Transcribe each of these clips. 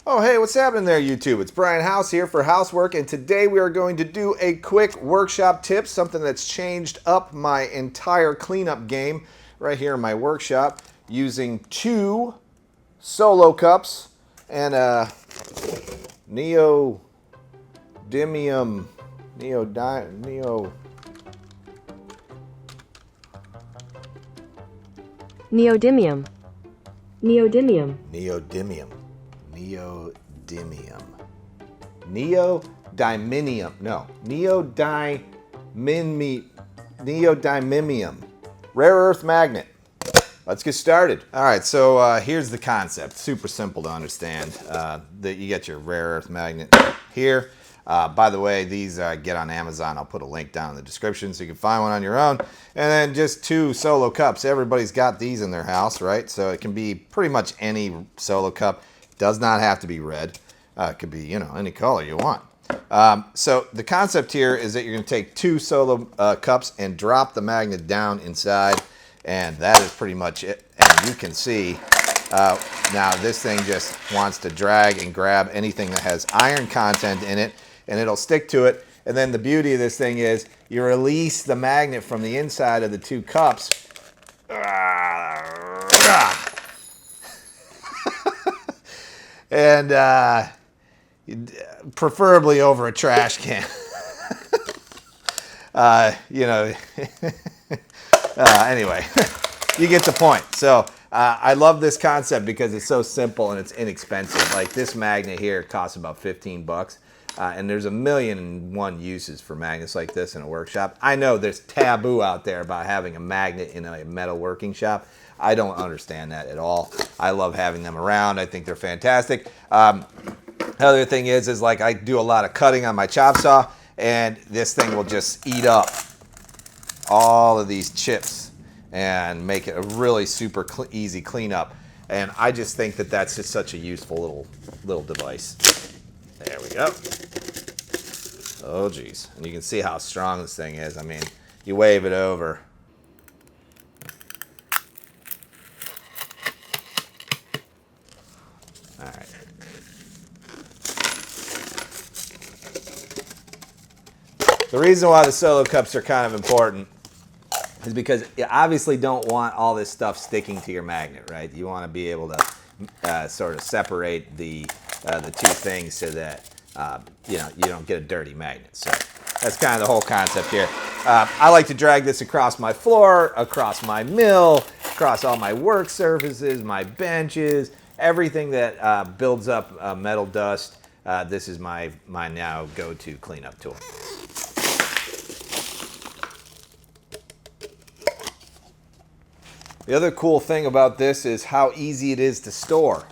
Oh, hey, what's happening there, YouTube? It's Brian House here for Housework, and today we are going to do a quick workshop tip, something that's changed up my entire cleanup game right here in my workshop, using 2 solo cups and a neodymium, Neodymium. Neodymium. Rare earth magnet. Let's get started. All right, so here's the concept. Super simple to understand. That you get your rare earth magnet here. By the way, these get on Amazon. I'll put a link down in the description so you can find one on your own. And then just 2 solo cups. Everybody's got these in their house, right? So it can be pretty much any solo cup. Does not have to be red. It could be, any color you want. So the concept here is that you're going to take 2 solo cups and drop the magnet down inside. And that is pretty much it. And you can see now this thing just wants to drag and grab anything that has iron content in it, and it'll stick to it. And then the beauty of this thing is you release the magnet from the inside of the 2 cups. And preferably over a trash can. Anyway, you get the point. So I love this concept because it's so simple and it's inexpensive. Like this magnet here costs about 15 bucks. And there's 1,000,001 uses for magnets like this in a workshop. I know there's taboo out there about having a magnet in a metal working shop. I don't understand that at all. I love having them around. I think they're fantastic. Other thing is like I do a lot of cutting on my chop saw, and this thing will just eat up all of these chips and make it a really super easy cleanup. And I just think that that's just such a useful little device. There we go. Oh geez, and you can see how strong this thing is. I mean, you wave it over. All right. The reason why the solo cups are kind of important is because you obviously don't want all this stuff sticking to your magnet, right? You want to be able to sort of separate the 2 things so that you don't get a dirty magnet. So that's kind of the whole concept here. I like to drag this across my floor, across my mill, across all my work surfaces, my benches, everything that builds up metal dust. This is my now go-to cleanup tool. The other cool thing about this is how easy it is to store.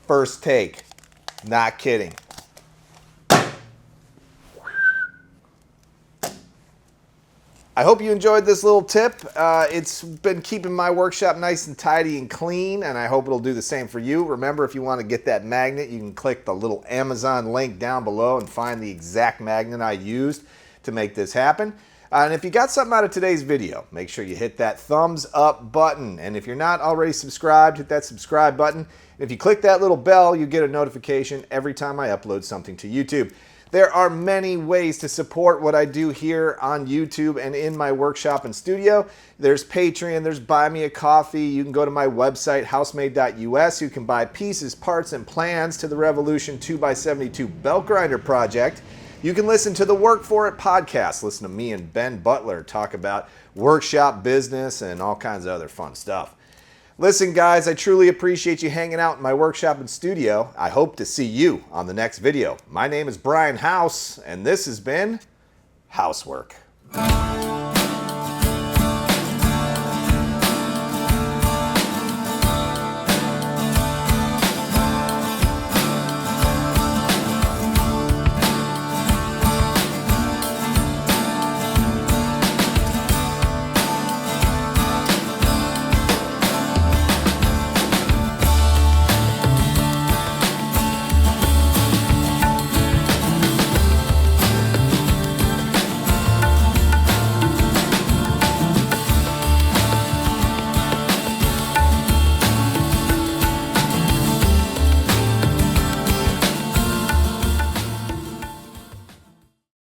First take, not kidding. I hope you enjoyed this little tip. It's been keeping my workshop nice and tidy and clean, and I hope it'll do the same for you. Remember, if you want to get that magnet, you can click the little Amazon link down below and find the exact magnet I used to make this happen. And if you got something out of today's video, make sure you hit that thumbs up button. And if you're not already subscribed, hit that subscribe button. And if you click that little bell, you get a notification every time I upload something to YouTube. There are many ways to support what I do here on YouTube and in my workshop and studio. There's Patreon, there's Buy Me a Coffee. You can go to my website, housemade.us. You can buy pieces, parts, and plans to the Revolution 2x72 belt grinder project. You can listen to the Work For It podcast. Listen to me and Ben Butler talk about workshop business and all kinds of other fun stuff. Listen, guys, I truly appreciate you hanging out in my workshop and studio. I hope to see you on the next video. My name is Brian House, and this has been Housework.